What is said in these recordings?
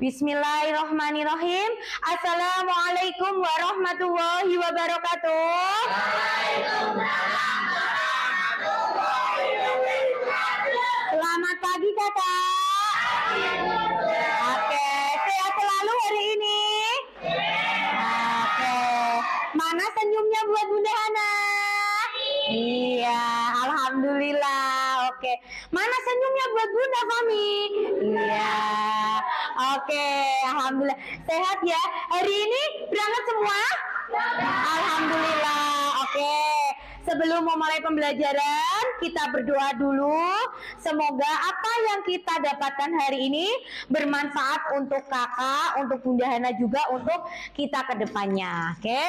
Bismillahirrahmanirrahim. Assalamualaikum warahmatullahi wabarakatuh. Selamat pagi kakak. Oke, sehat selalu hari ini. Oke, mana senyumnya buat Bunda Hana? Iya, alhamdulillah. Oke, mana senyumnya buat Bunda Fami? Iya, oke, alhamdulillah. Sehat ya? Hari ini berangkat semua? Alhamdulillah. Oke, sebelum memulai pembelajaran, kita berdoa dulu. Semoga apa yang kita dapatkan hari ini bermanfaat untuk kakak, untuk Bunda Hana juga, untuk kita ke depannya. Oke,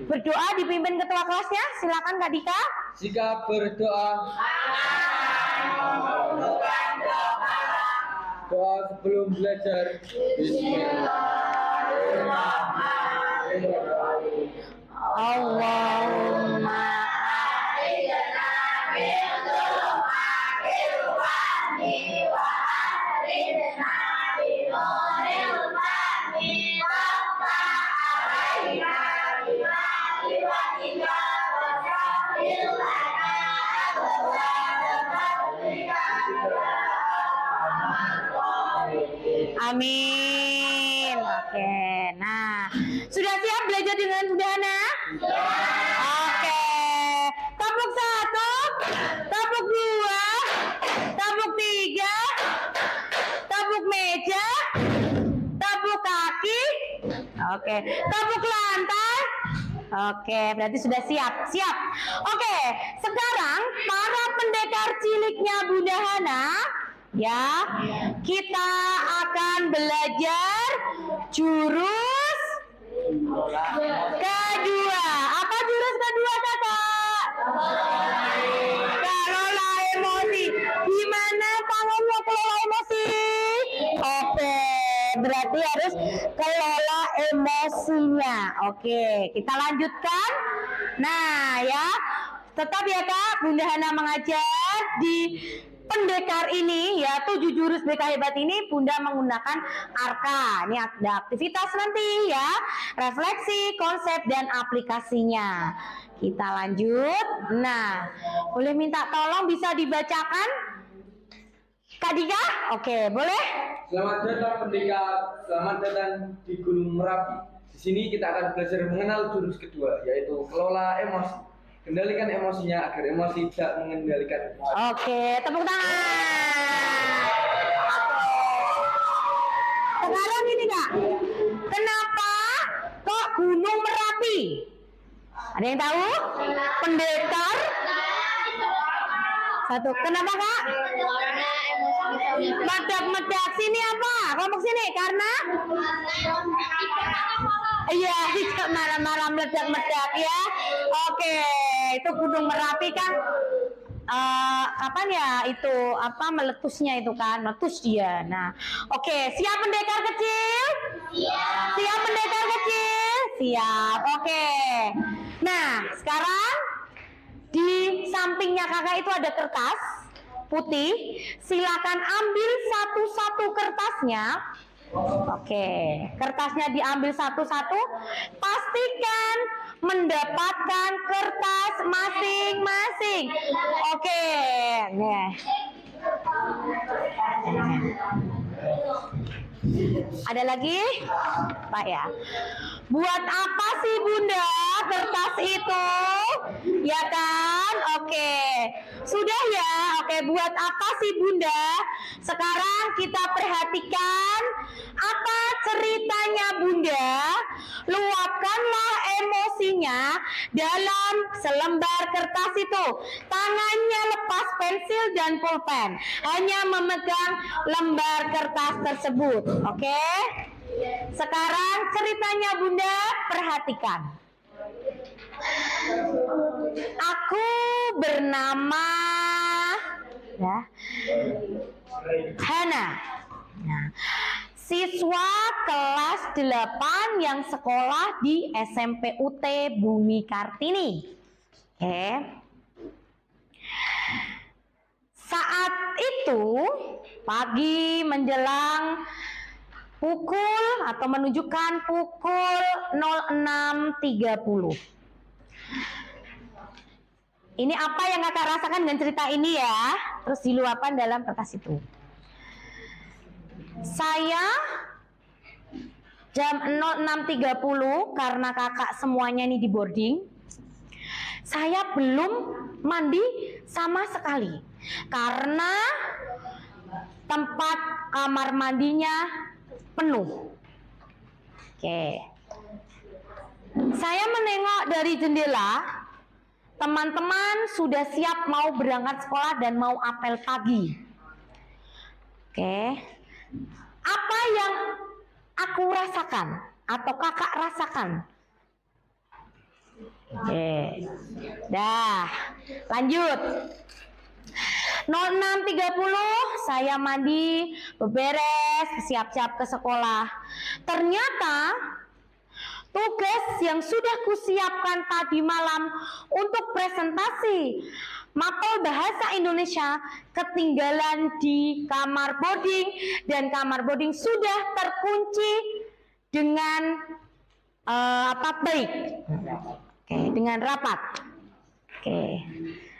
berdoa dipimpin ketua kelasnya. Silakan Kak Dika. Sikap berdoa. Doa sebelum belajar. Bismillahirrahmanirrahim. Allahumma a'idna bil dhulumatil wahmi wa a'idna binuril fahmi waqta alaina bimati wa tika wa sahil lana amin. Oke, nah sudah siap belajar dengan Bunda Hana? Oke, tabuk 1, tabuk 2, tabuk 3, tabuk meja, tabuk kaki, oke, tabuk lantai. Oke, berarti sudah siap. Siap. Oke, sekarang para pendekar ciliknya Bunda Hana, ya, kita akan belajar jurus kedua. Apa jurus kedua kakak? Kelola emosi. Gimana tangannya kelola emosi? Oke, berarti harus kelola emosinya. Oke, kita lanjutkan. Nah ya, tetap ya kak, Bunda Hana mengajar di pendekar ini ya, 7 jurus BK hebat ini Bunda menggunakan ARKA. Ini ada aktivitas nanti ya, refleksi, konsep dan aplikasinya. Kita lanjut. Nah, boleh minta tolong bisa dibacakan Kak Dika? Oke, boleh? Selamat datang pendekar, selamat datang di Gunung Merapi. Di sini kita akan belajar mengenal jurus kedua, yaitu kelola emosi. Kendalikan emosinya agar emosi tidak mengendalikan emosi. Oke, tepuk tangan. Sekarang ini kak, kenapa kok Gunung Merapi? Ada yang tahu? Pendekar? Satu, kenapa kak? Medak-medak sini apa? Kelompok sini, karena? Iya, tidak marah-marah meledak-medak ya. Oke, itu Gunung Merapi kan kapan ya itu apa meletusnya itu kan, meletus dia. Nah, oke, siap pendekar kecil? Siap. Siap pendekar kecil? Siap. Oke. Nah, sekarang di sampingnya kakak itu ada kertas putih. Silakan ambil satu-satu kertasnya. Oke, kertasnya diambil satu-satu. Pastikan mendapatkan kertas masing-masing. Oke, nih. Ada lagi, Pak ya? Buat apa sih Bunda kertas itu? Ya kan? Oke. Sudah ya? Oke, buat apa sih Bunda? Sekarang kita perhatikan apa ceritanya Bunda. Luapkanlah emosinya dalam selembar kertas itu. Tangannya lepas pensil dan pulpen. Hanya memegang lembar kertas tersebut. Oke? Sekarang ceritanya Bunda perhatikan. Aku bernama ya, Hana. Nah, siswa kelas 8 yang sekolah di SMP UT Bumi Kartini. Oke. Saat itu pagi menjelang pukul atau menunjukkan pukul 06.30. Ini apa yang kakak rasakan dengan cerita ini ya, terus diluapkan dalam kertas itu. Saya jam 06.30 karena kakak semuanya ini di boarding, saya belum mandi sama sekali karena tempat kamar mandinya penuh. Oke. Saya menengok dari jendela, teman-teman sudah siap mau berangkat sekolah dan mau apel pagi. Oke. Apa yang aku rasakan atau kakak rasakan? Oke. Dah, lanjut. 06.30 saya mandi, beberes, siap-siap ke sekolah. Ternyata tugas yang sudah kusiapkan tadi malam untuk presentasi mapel bahasa Indonesia ketinggalan di kamar boarding, dan kamar boarding sudah terkunci dengan baik. Oke, dengan rapat. Oke.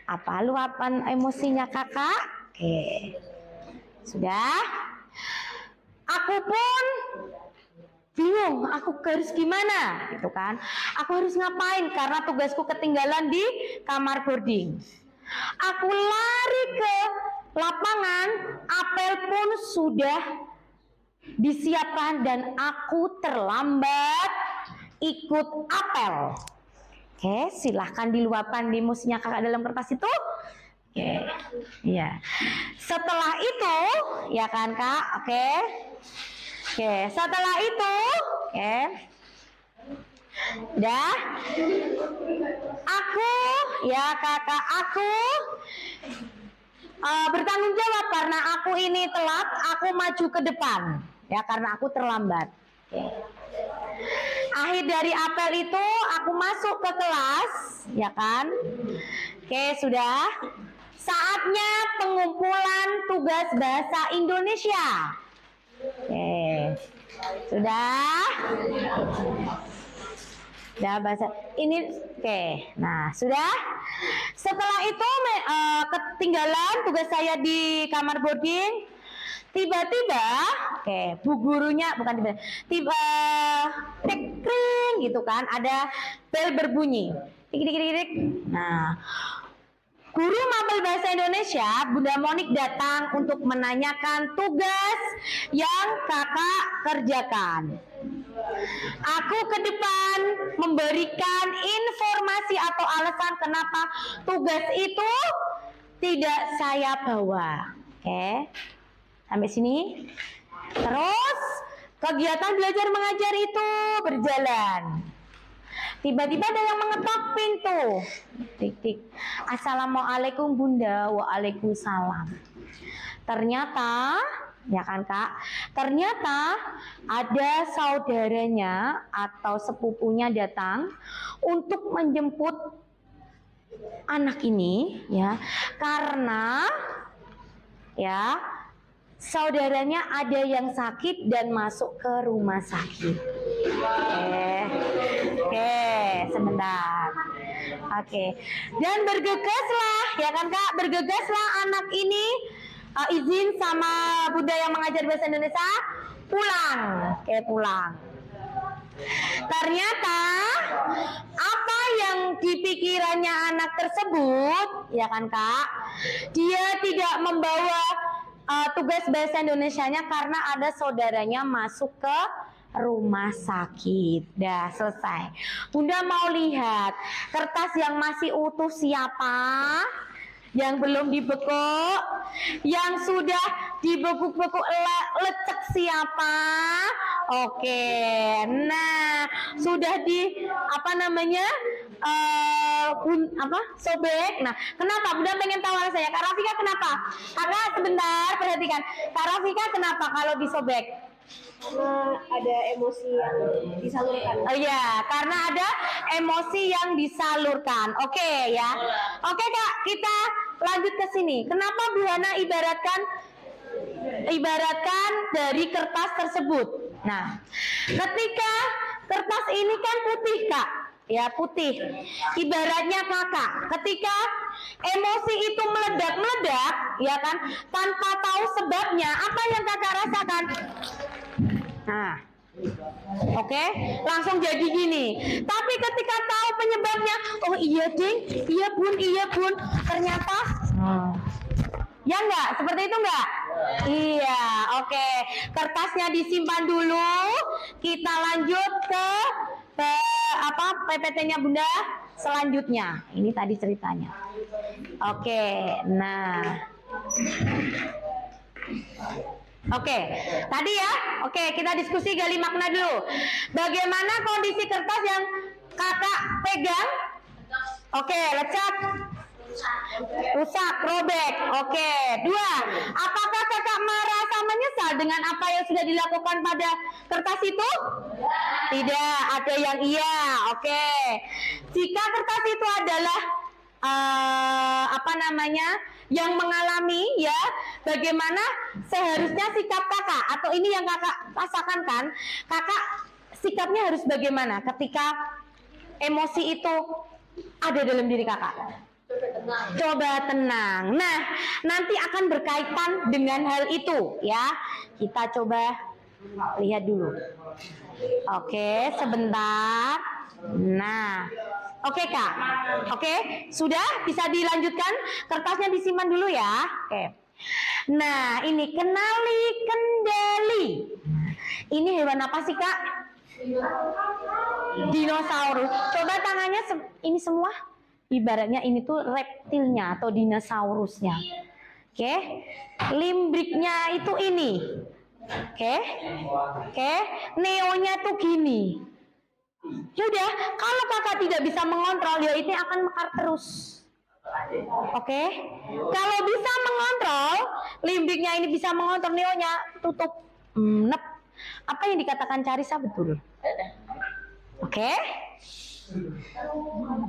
Apa luapan emosinya kakak? Oke. Sudah? Aku pun bingung, aku harus gimana gitu kan. Aku harus ngapain karena tugasku ketinggalan di kamar boarding. Aku lari ke lapangan, apel pun sudah disiapkan dan aku terlambat ikut apel. Oke, silahkan diluapkan emosinya kakak dalam kertas itu. Oke, iya. Setelah itu, ya kan kak, oke. Oke, setelah itu, oke. Udah. Aku, ya kakak aku bertanggung jawab karena aku ini telat, aku maju ke depan. Ya, karena aku terlambat. Oke. Akhir dari apel itu aku masuk ke kelas, ya kan? Oke, sudah. Saatnya pengumpulan tugas bahasa Indonesia. Oke. Sudah. Sudah bahasa ini. Oke. Nah, sudah. Setelah itu ketinggalan tugas saya di kamar boarding. Tiba-tiba, oke, bu gurunya bukan tiba tik kring gitu kan, ada bel berbunyi. Tik tik tik tik. Nah, guru mapel bahasa Indonesia, Bunda Monik datang untuk menanyakan tugas yang kakak kerjakan. Aku ke depan memberikan informasi atau alasan kenapa tugas itu tidak saya bawa. Oke. Sampai sini. Terus kegiatan belajar mengajar itu berjalan. Tiba-tiba ada yang mengetok pintu. Tik-tik. Assalamualaikum Bunda. Waalaikumsalam. Ternyata, ya kan kak, ternyata ada saudaranya atau sepupunya datang untuk menjemput anak ini, ya, karena ya saudaranya ada yang sakit dan masuk ke rumah sakit. Oke, sebentar. Oke. Dan bergegaslah, ya kan kak, bergegaslah anak ini izin sama Bunda yang mengajar bahasa Indonesia pulang. Oke, pulang. Ternyata apa yang dipikirannya anak tersebut, ya kan kak, dia tidak membawa tugas bahasa Indonesianya karena ada saudaranya masuk ke rumah sakit. Dah selesai. Bunda mau lihat kertas yang masih utuh siapa, yang belum dibekuk, yang sudah dibekuk-bekuk lecek siapa. Oke, nah sudah di sobek. Nah, kenapa? Bunda pengen tahu saya. Kak Rafika kenapa? Kakak sebentar perhatikan. Kak Rafika kenapa kalau disobek? Ada emosi yang disalurkan. Oh iya, karena ada emosi yang disalurkan. Oke ya. Oke kak, kita lanjut ke sini. Kenapa Bu Hana ibaratkan dari kertas tersebut? Nah, ketika kertas ini kan putih Kak, ya putih. Ibaratnya kakak, ketika emosi itu meledak-meledak, ya kan, tanpa tahu sebabnya, apa yang kakak rasakan? Nah, oke, langsung jadi gini. Tapi ketika tahu penyebabnya, oh iya ding, iya bun, ternyata, ya enggak, seperti itu enggak? Iya, oke. Kertasnya disimpan dulu. Kita lanjut ke PPT-nya Bunda selanjutnya. Ini tadi ceritanya. Oke, nah. Oke, tadi ya. Oke, kita diskusi gali makna dulu. Bagaimana kondisi kertas yang kakak pegang? Oke, lecet. Rusak, robek. Oke, 2. Apakah kakak merasa menyesal dengan apa yang sudah dilakukan pada kertas itu? Tidak, ada yang iya. Oke. Jika kertas itu adalah yang mengalami, ya, bagaimana seharusnya sikap kakak, atau ini yang kakak rasakan kan? Kakak sikapnya harus bagaimana ketika emosi itu ada dalam diri kakak? Coba tenang. Nah, nanti akan berkaitan dengan hal itu, ya. Kita coba lihat dulu. Oke, sebentar. Nah, oke Kak. Oke, sudah bisa dilanjutkan. Kertasnya disimpan dulu ya. Oke. Nah, ini kenali kendali. Ini hewan apa sih Kak? Dinosaurus. Coba tangannya ini semua. Ibaratnya ini tuh reptilnya atau dinosaurusnya. Oke. Limbriknya itu ini. Oke. Neonya tuh gini. Sudah, kalau kakak tidak bisa mengontrol, ya ini akan mekar terus. Oke. Kalau bisa mengontrol, limbriknya ini bisa mengontrol, neonya tutup. Nep. Apa yang dikatakan Carissa betul? Oke.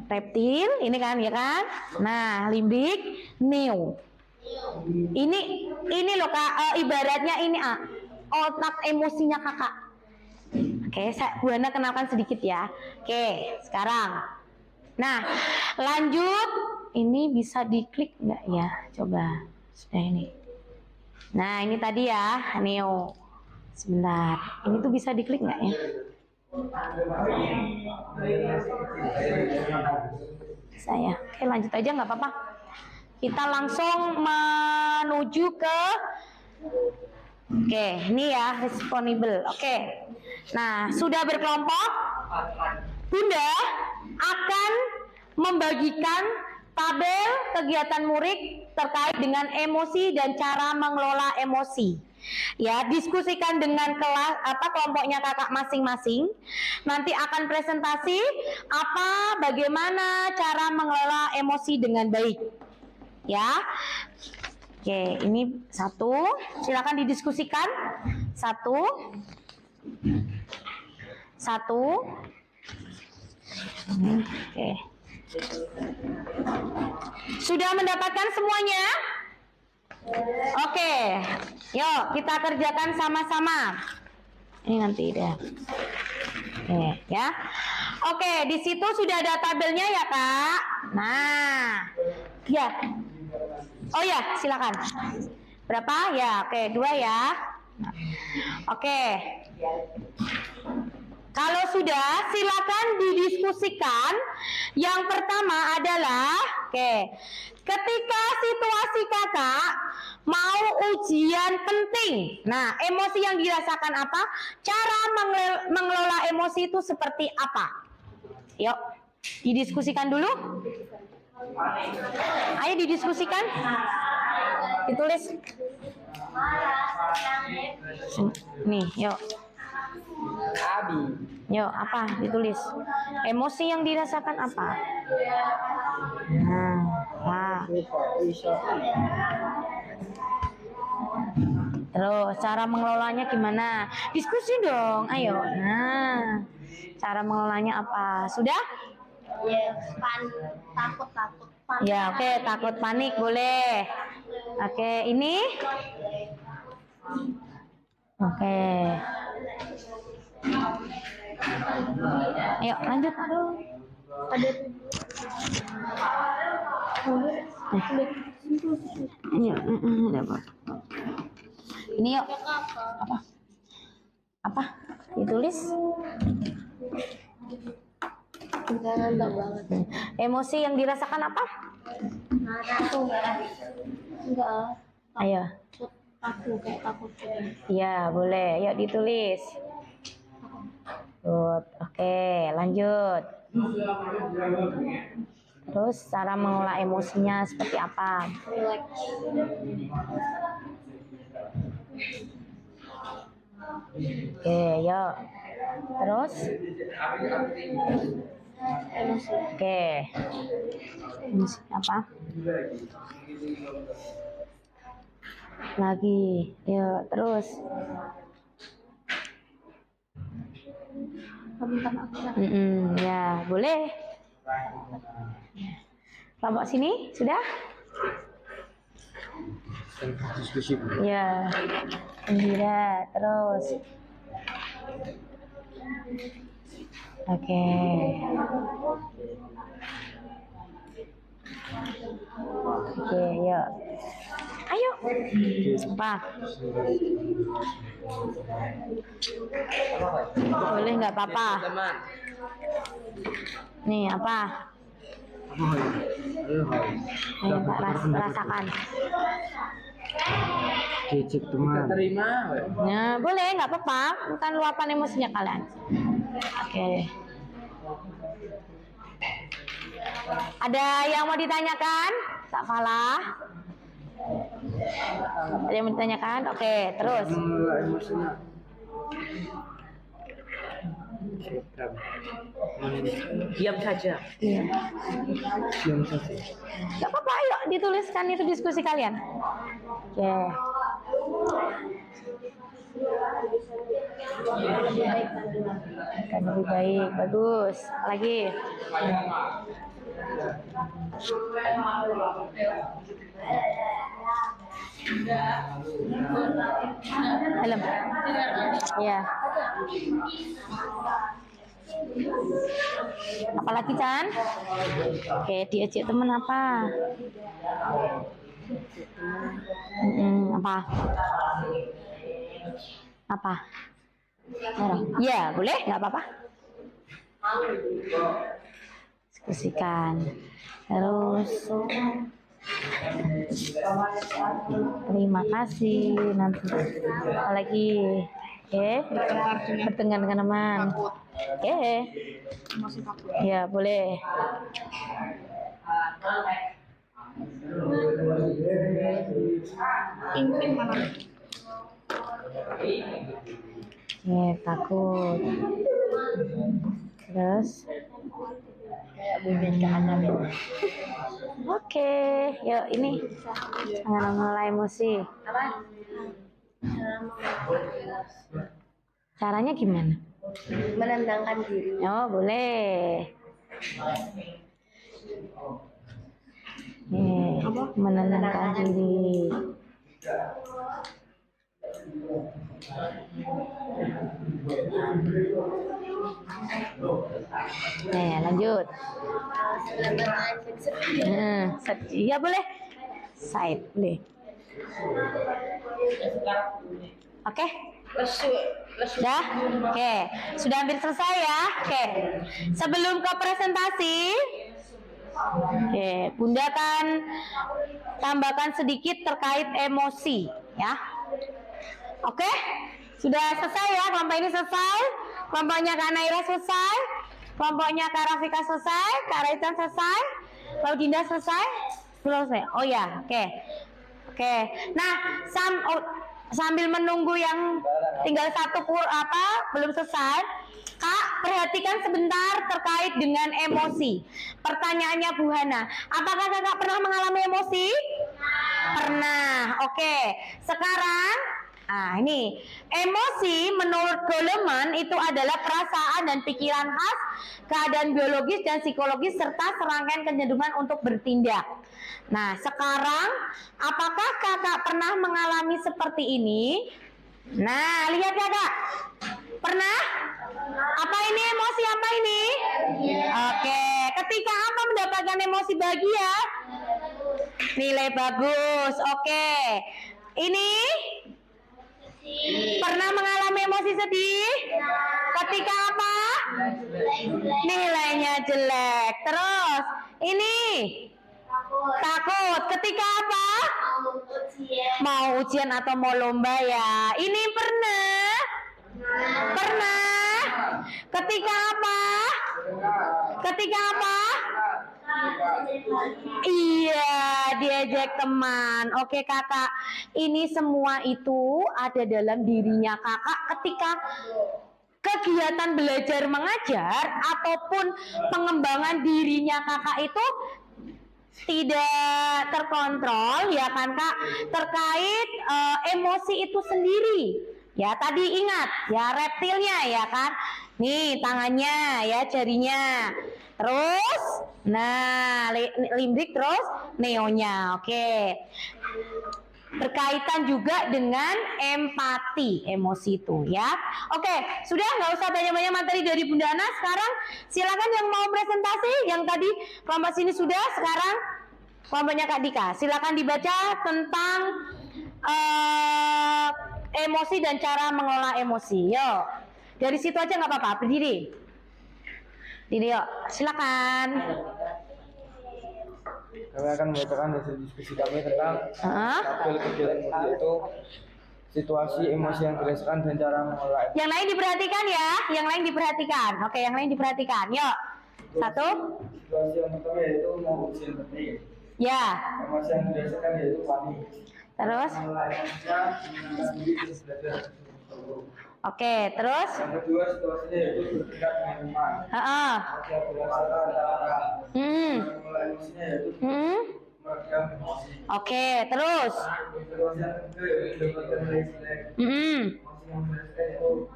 Reptil, ini kan, ya kan? Nah, limbik, neo. Ini loh Kak, ibaratnya ini otak emosinya kakak. Oke, Bu Hana kenalkan sedikit ya. Oke, sekarang. Nah, lanjut. Ini bisa diklik nggak ya? Coba. Sudah ini. Nah, ini tadi ya, neo. Sebentar. Ini tuh bisa diklik nggak ya? Saya. Oke, lanjut aja nggak apa-apa. Kita langsung menuju ke ini ya, respondable. Oke. Nah, sudah berkelompok. Bunda akan membagikan tabel kegiatan murid terkait dengan emosi dan cara mengelola emosi. Ya, diskusikan dengan kelompoknya kakak masing-masing. Nanti akan presentasi bagaimana cara mengelola emosi dengan baik. Ya. Oke, ini 1. Silakan didiskusikan. 1. Oke. Sudah mendapatkan semuanya? Oke. Yuk, kita kerjakan sama-sama. Ini nanti deh. Oke, ya. Oke, di situ sudah ada tabelnya ya, Kak. Nah. Ya. Oh ya, silakan. Berapa? Ya, oke, 2 ya. Oke. Kalau sudah, silakan didiskusikan. Yang pertama adalah, ketika situasi kakak mau ujian penting. Nah, emosi yang dirasakan apa? Cara mengelola emosi itu seperti apa? Yuk, didiskusikan dulu. Ayo didiskusikan. Ditulis. Nih, yuk. Yuk, apa? Ditulis. Emosi yang dirasakan apa? Nah. Terus cara mengelolanya gimana? Diskusi dong, ayo. Nah, cara mengelolanya apa? Sudah? Ya, takut. Ya, oke, takut panik boleh. Oke, ini Oke. Ayo lanjut. Aduh. Ada Iya, ada apa? Ini yuk. Apa? Apa? Ditulis. jangan banget. Emosi yang dirasakan apa? Marah. Enggak. Ayo. Aku kayak takut. Iya, boleh. Yuk ditulis. Good. Oke, lanjut. Terus cara mengolah emosinya seperti apa? Relax. Oke, yuk. Terus? Emosi. Oke. Emosi apa? Lagi. Yuk, terus. Minta maaf. Ya, boleh. Kelompok sini sudah? Diskusi. Ya. Gembira, terus. Oke. Oke, yuk. Ayo. Apa? Boleh nggak apa-apa? Teman. Nih apa? Ayo Pak rasakan. Cicik teman. Terima. Nah, boleh nggak apa-apa. Bukan luapan emosinya kalian. Oke. Ada yang mau ditanyakan? Tak Falah? Ada yang mau ditanyakan? Oke, terus. Emosinya. Diam saja. Iya. Diam saja. Gak apa-apa, ayo dituliskan itu diskusi kalian. Oke. Kan lebih baik, bagus. Lagi. Helm. Ya. Apalagi Chan? Oke, diajak temen apa? Apa? Apa? Ya, boleh, nggak apa-apa. Diskusikan. Terus. Terima kasih. Nanti apa lagi? Oke, bertengkar dengan teman. Oke. Ya, boleh. Takut. Terus oke, yuk ini jangan mengelola emosi. Caranya gimana? Menenangkan diri. Oh, boleh. Menenangkan diri. Lanjut. Iya boleh. Side boleh. Oke. Sudah? Oke. Sudah hampir selesai ya. Oke. Sebelum ke presentasi, Bunda akan tambahkan sedikit terkait emosi, ya. Oke? Sudah selesai ya, kelompok ini selesai. Kelompoknya Kak Naira selesai. Kelompoknya Kak Rafika selesai. Kak Raitan selesai. Kak Dinda selesai. Belum selesai. Oh ya, oke. Oke. Nah, sambil menunggu yang tinggal satu belum selesai, Kak, perhatikan sebentar terkait dengan emosi. Pertanyaannya Bu Hana, apakah Kakak pernah mengalami emosi? Pernah. Oke. Sekarang, ini emosi menurut Goleman itu adalah perasaan dan pikiran khas, keadaan biologis dan psikologis serta serangkaian kecenderungan untuk bertindak. Nah, sekarang apakah Kakak pernah mengalami seperti ini? Nah, lihat kakak. Pernah? Apa ini emosi apa ini? Oke, ketika apa mendapatkan emosi bahagia? Nilai bagus. Oke. Ini pernah mengalami emosi sedih? Ketika apa? Nilainya jelek. Terus ini takut. Ketika apa? Mau ujian atau mau lomba ya. Ini pernah? Pernah? Ketika apa? Ketika apa? Iya, diajak teman. Oke kakak, ini semua itu ada dalam dirinya kakak ketika kegiatan belajar mengajar ataupun pengembangan dirinya kakak itu tidak terkontrol ya kan kak, terkait emosi itu sendiri. Ya tadi ingat ya reptilnya ya kan, nih tangannya ya jarinya, terus nah limbik, terus neonya. Oke, berkaitan juga dengan empati emosi itu ya. Oke, sudah nggak usah banyak-banyak materi dari Bunda Ana. Sekarang silakan yang mau presentasi, yang tadi kelompok sini sudah, sekarang kelompoknya Kak Dika silakan dibaca tentang emosi dan cara mengelola emosi. Yuk, dari situ aja nggak apa-apa, berdiri. Diri yuk, silakan. Kami akan membacakan hasil diskusi kami tentang tabel kegiatan emosi, yaitu situasi emosi yang dirasakan dan cara mengelola emosi. Yang lain diperhatikan ya, yang lain diperhatikan. Oke, yang lain diperhatikan. Yuk, satu. Situasi yang pertama yaitu mau ujian penting. Ya. Emosi yang dirasakan yaitu panik. Terus? Mengelola emosinya dengan diri belajar. Oke, terus? Yang kedua situasinya yaitu berdekat dengan teman. Emosi yang dirasakan adalah mengelola emosinya yaitu meredam emosi. Oke, terus? Situasi yang ketiga yaitu mendapatkan nilai jelek. Emosi yang dirasakan yaitu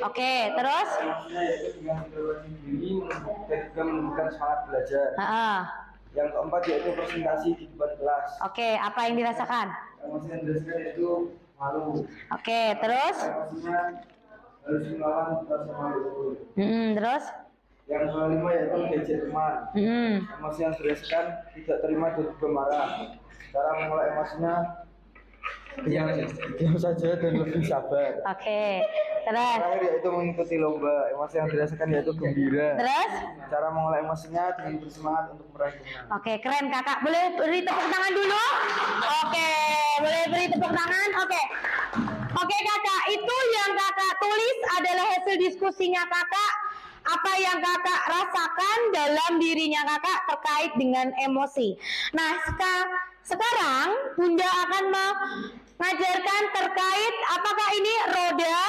Oke, terus? emosinya yaitu dengan mendewakan diri dan juga menunjukkan semangat belajar. Yang keempat yaitu presentasi di depan kelas. Oke, apa yang dirasakan? Emosi yang dirasakan yaitu malu. Oke, terus? Emosinya harus melawan rasa malu. Terus? Yang kelima yaitu diajak teman. Emosi yang dirasakan tidak terima dan juga marah. Cara mengelola emosinya diam saja dan lebih sabar. Oke, terus? Terakhir yaitu mengikuti lomba. Emosi yang dirasakan yaitu gembira. Terus? Cara mengelola emosinya dengan bersemangat untuk meraih kemenangan. Oke, keren kakak. Boleh beri tepuk tangan dulu? Oke, boleh beri tepuk tangan? Oke. Oke kakak, itu yang kakak tulis adalah hasil diskusinya kakak. Apa yang kakak rasakan dalam dirinya kakak terkait dengan emosi. Nah, sekarang Bunda akan mengajarkan terkait apakah ini roda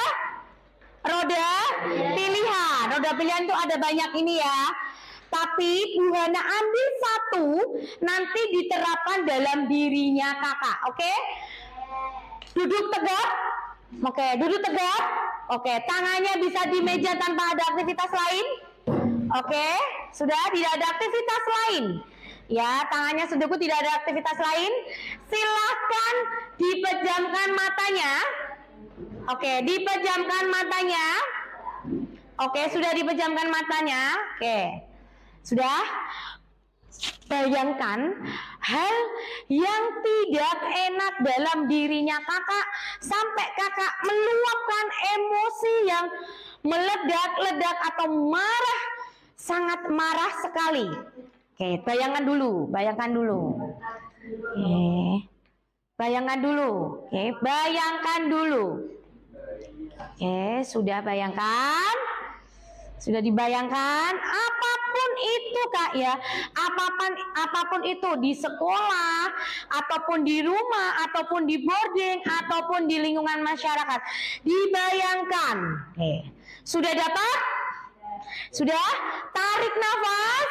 pilihan. Roda pilihan itu ada banyak ini ya. Tapi Bu Hana ambil satu, nanti diterapkan dalam dirinya kakak. Oke? Duduk tegak. Oke, duduk tegak. Oke, tangannya bisa di meja tanpa ada aktivitas lain. Oke, sudah tidak ada aktivitas lain. Ya, tangannya sedekut, tidak ada aktivitas lain. Silahkan dipejamkan matanya. Oke, dipejamkan matanya. Oke, sudah dipejamkan matanya. Oke, sudah. Bayangkan hal yang tidak enak dalam dirinya kakak sampai kakak meluapkan emosi yang meledak-ledak atau marah, sangat marah sekali. Oke, bayangkan dulu. Oke, bayangkan dulu. Oke, sudah bayangkan? Sudah dibayangkan? Apapun itu kak ya, apapun itu di sekolah, ataupun di rumah, ataupun di boarding, ataupun di lingkungan masyarakat, dibayangkan. Oke, sudah dapat? Sudah? Tarik nafas.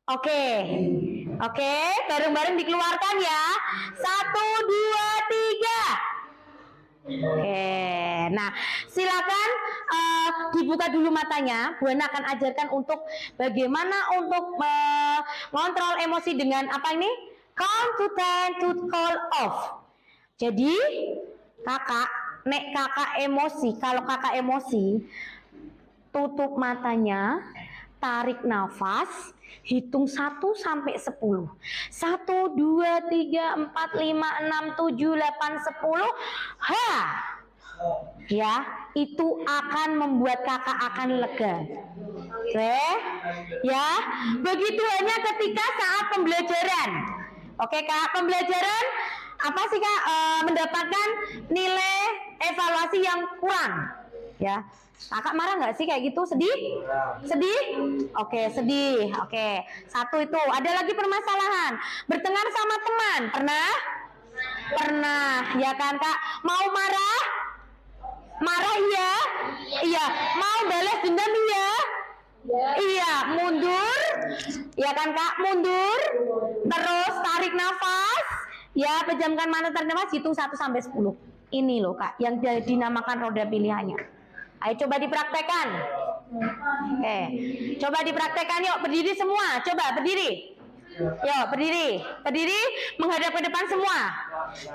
Oke, bareng-bareng dikeluarkan ya. 1, 2, 3. Oke, nah silakan dibuka dulu matanya. Bu Hana akan ajarkan untuk bagaimana untuk mengontrol emosi dengan apa ini? Count to 10 to call off. Jadi Kakak, kakak emosi, kalau kakak emosi, tutup matanya, tarik nafas, hitung 1 sampai 10. 1, 2, 3, 4, 5, 6, 7, 8, 10. Ha! Ya, itu akan membuat kakak akan lega. Oke, ya. Begitu hanya ketika saat pembelajaran. Oke kak, pembelajaran apa sih kak? Mendapatkan nilai evaluasi yang kurang. Ya, kakak marah nggak sih kayak gitu? Sedih? Sedih? Oke, sedih. Oke, 1 itu. Ada lagi permasalahan. Bertengkar sama teman. Pernah? Pernah, ya kan kak? Mau marah? Marah iya? Iya. Mau balas dendam iya? Iya. Mundur? Ya kan kak? Mundur. Terus tarik nafas. Ya, pejamkan mata, tarik nafas, hitung 1 sampai 10. Ini loh kak, yang dinamakan roda pilihannya. Ayo coba dipraktekkan. Oke, coba dipraktekkan yuk. Berdiri semua. Coba berdiri. Yuk berdiri. Berdiri menghadap ke depan semua.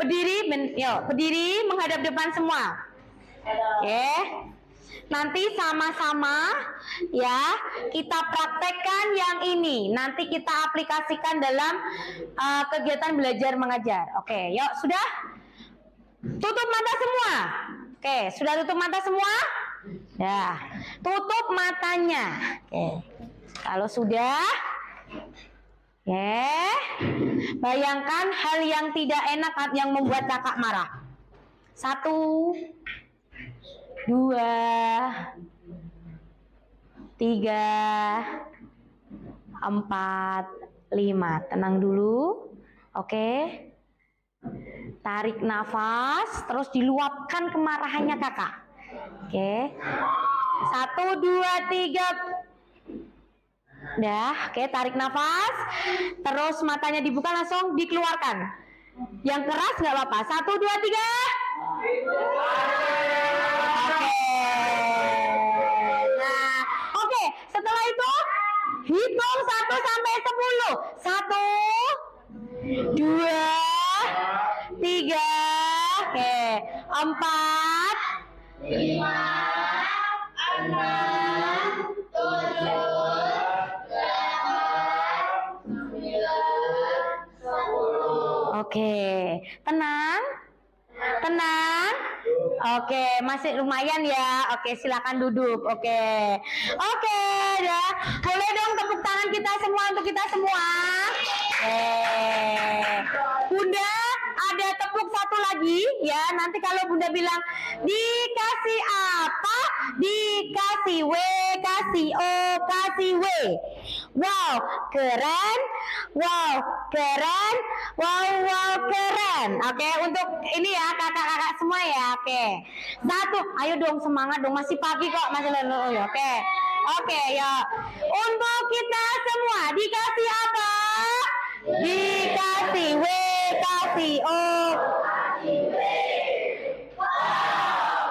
Berdiri. Yuk berdiri menghadap depan semua. Oke. Nanti sama-sama ya kita praktekkan yang ini. Nanti kita aplikasikan dalam kegiatan belajar mengajar. Oke, yuk sudah? Tutup mata semua. Oke, sudah tutup mata semua? Ya, tutup matanya. Oke. Kalau sudah, bayangkan hal yang tidak enak yang membuat kakak marah. 1, 2, 3, 4, 5. Tenang dulu. Oke. Tarik nafas, terus diluapkan kemarahannya kakak. Oke. 1, 2, 3. Dah, oke, tarik nafas. Terus matanya dibuka, langsung dikeluarkan. Yang keras nggak apa-apa. 1, 2, 3. Nah, oke. Setelah itu hitung 1 sampai 10. 1, 2, 3, oke, 4, 5, 6, 7, 8, 9, 10. Oke, tenang. Tenang. Oke, masih lumayan ya. Oke, silakan duduk. Oke. Oke, ya. Boleh dong tepuk tangan kita semua untuk kita semua. Bunda, ada tepuk 1 lagi ya. Nanti kalau Bunda bilang dikasih apa? Dikasih W, kasih O, kasih W. Wow, keren. Wow, keren. Wow, wow, keren. Oke, untuk ini ya kakak-kakak semua ya. Oke. 1, ayo dong semangat dong. Masih pagi kok, masih lalu. Oke. Oke, ya. Untuk kita semua dikasih apa? Dikasih W, kasih O.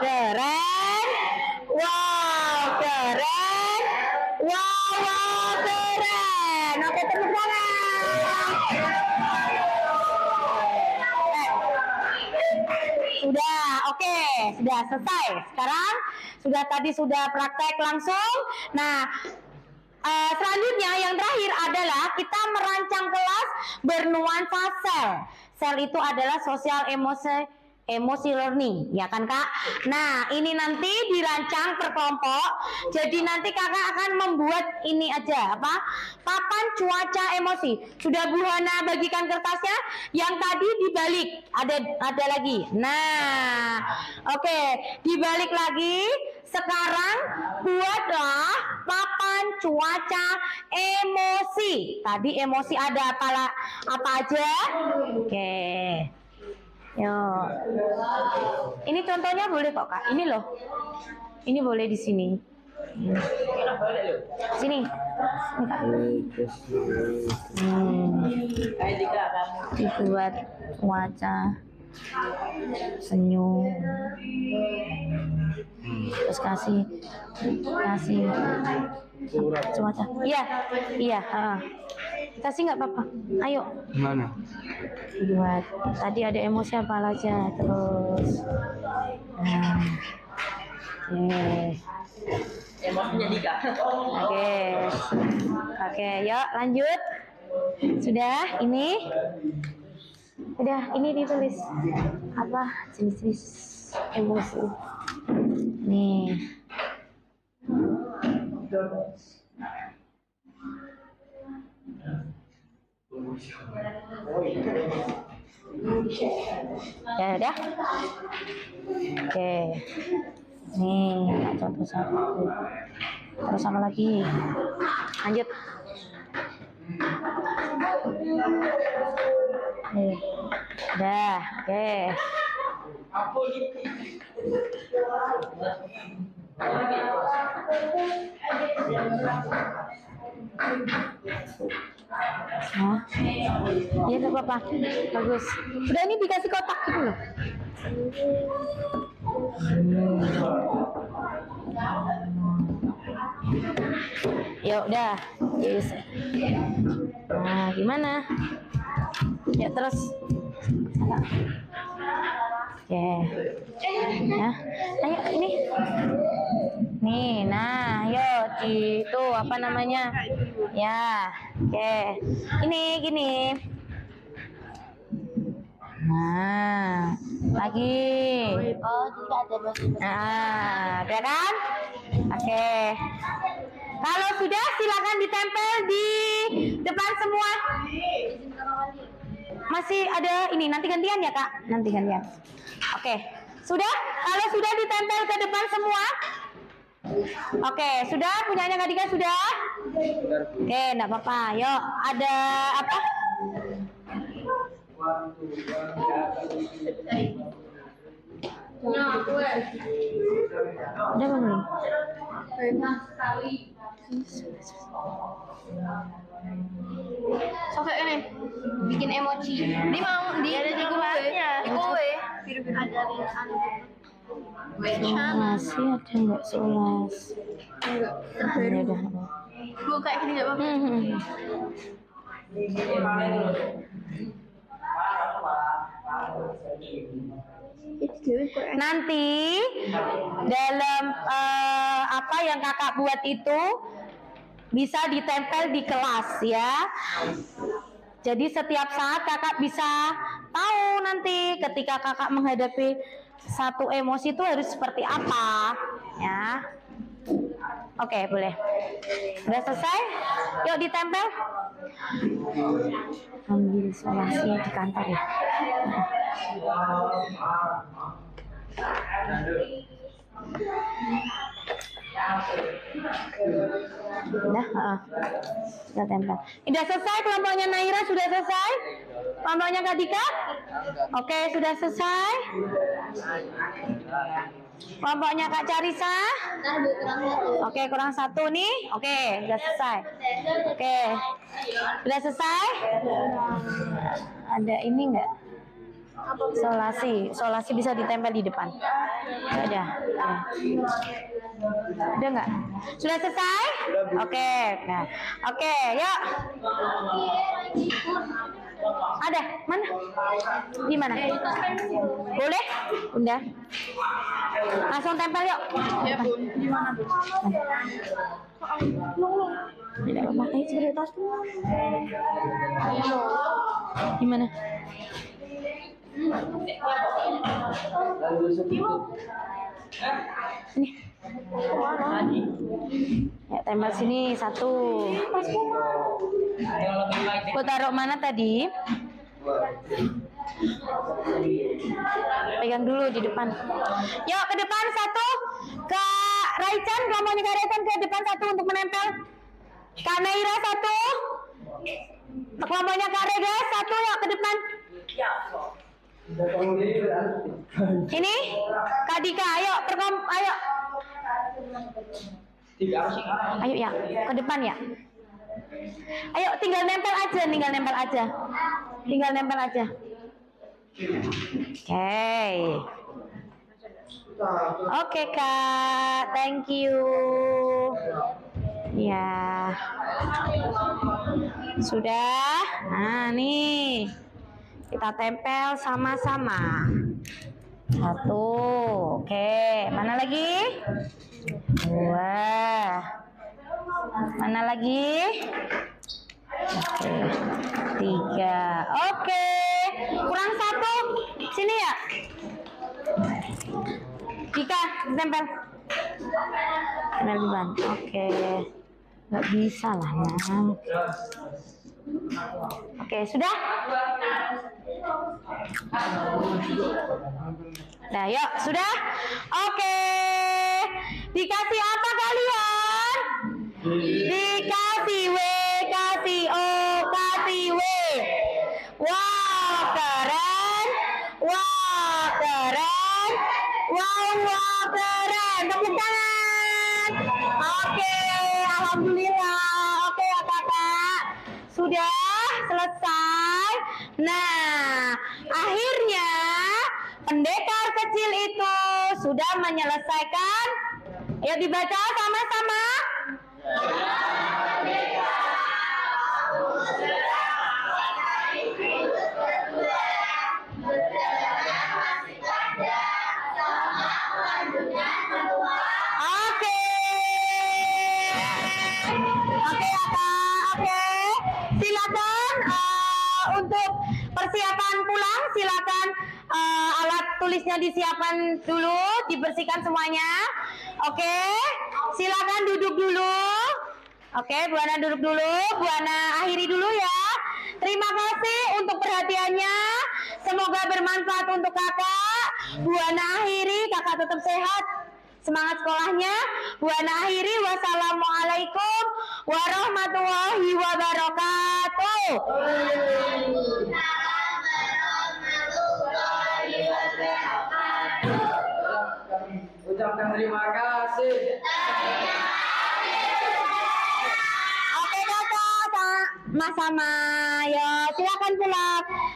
Keren. Wow, keren. Wow, wow, keren. Oke, tepuk tangan. Sudah, oke, sudah selesai. Sekarang sudah praktek langsung. Nah, selanjutnya yang terakhir adalah kita merancang kelas bernuansa sel. Sel itu adalah sosial emosi learning, ya kan kak? Nah, ini nanti dirancang per kelompok. Jadi nanti kakak akan membuat ini aja, apa? Papan cuaca emosi. Sudah Bu Hana bagikan kertasnya? Yang tadi dibalik, ada lagi. Nah, oke, dibalik lagi. Sekarang buatlah papan cuaca emosi. Tadi emosi ada apa aja? Oke. Yo. Ini contohnya boleh kok kak. Ini loh. Ini boleh di sini. Sini. Dibuat cuaca senyum. Terus kasih cuaca. Iya. Kita sih nggak apa-apa. Ayo. Gimana? Buat tadi ada emosi apa aja terus. Nah. Oke. Emosinya Dika. Oke, yuk lanjut. Sudah, ini ditulis apa jenis-jenis emosi. Nih. Ya udah. Oke. Nih, contoh satu. Terus apa lagi? Lanjut. Nih. Udah, oke. Hah? Iya nggak apa-apa, bagus. Udah ini dikasih kotak gitu loh. Ya udah, yes. Nah gimana? Ya terus. Oke. Ya, ayo ini. Nih, nah, yuk itu apa namanya? Ya, oke. Ini gini. Nah, lagi. Oh, Dika ada emosi. Nah, udah kan? Oke. Kalau sudah silakan ditempel di depan semua. Masih ada ini, nanti gantian ya Kak? Nanti gantian. Oke. Sudah? Kalau sudah ditempel ke depan semua? Oke, sudah? Punyanya Kak Dika sudah? Oke, enggak apa-apa. Yuk, ada apa? Udah belum? Sok ini bikin emoji. Dia mau dia ada di gue. Di gue. Ada Masih ada nggak sebelas? Ya udah. gue kayak gini nggak apa-apa. Nanti dalam apa yang kakak buat itu bisa ditempel di kelas ya. Jadi setiap saat kakak bisa tahu nanti ketika kakak menghadapi satu emosi itu harus seperti apa ya. Oke, boleh. Udah selesai? Yuk ditempel. Ambil isolasi di kantor ya. Sudah tempel. Sudah selesai kelompoknya Naira, sudah selesai? Kelompoknya Kak Dika? Oke, sudah selesai. Kelompoknya Kak Carisa? Oke, kurang satu nih. Oke, sudah selesai. Oke, sudah selesai? Ada ini enggak? Isolasi bisa ditempel di depan. Udah. Udah nggak? Sudah selesai? Oke. Nah, oke, yuk. Ada? Mana? Di mana? Boleh? Udah. Langsung tempel yuk. Ya Bun, gimana Bun? Tidak memakai cerita. Gimana? Ini. Ya, tempel sini satu. Kau taruh mana tadi? Pegang dulu di depan. Yuk ke depan satu. Kak Raichan, kelompoknya Kak Raichan ke depan satu untuk menempel. Kak Naira satu. Kelompoknya Kak Rega satu, yuk ke depan. Ini Kak Dika, ayo ayo. Ayo ya, ke depan ya. Ayo tinggal nempel aja. Oke Kak, thank you. Ya. Sudah. Nah, nih. Kita tempel sama-sama. Satu. Oke, mana lagi? Dua. Mana lagi? Oke. Tiga. Oke. Kurang satu. Sini ya. Dika, tempel. Tempel di ban. Oke. Nggak bisa lah, Nang. Oke, sudah? Nah, yuk, sudah? Oke. Dikasih apa kalian? Dikasih W, kasih O, kasih W. Wow, keren. Wow, keren. Wow, keren. Tepuk tangan. Oke, alhamdulillah. Oke ya kakak. Sudah selesai. Nah, akhirnya pendekar kecil itu sudah menyelesaikan. Ayo dibaca sama-sama. Oke. Oke ya Kak. Oke. Silakan untuk persiapan pulang, silakan alat tulisnya disiapkan dulu, dibersihkan semuanya. Oke. Silakan duduk dulu. Oke, Bu Ana duduk dulu. Bu Ana akhiri dulu ya. Terima kasih untuk perhatiannya. Semoga bermanfaat untuk kakak. Bu Ana akhiri, kakak tetap sehat. Semangat sekolahnya. Bu Ana akhiri. Wassalamualaikum warahmatullahi wabarakatuh. Ucapkan terima kasih. Oke kakak, sama-sama. Ya, silakan pulang.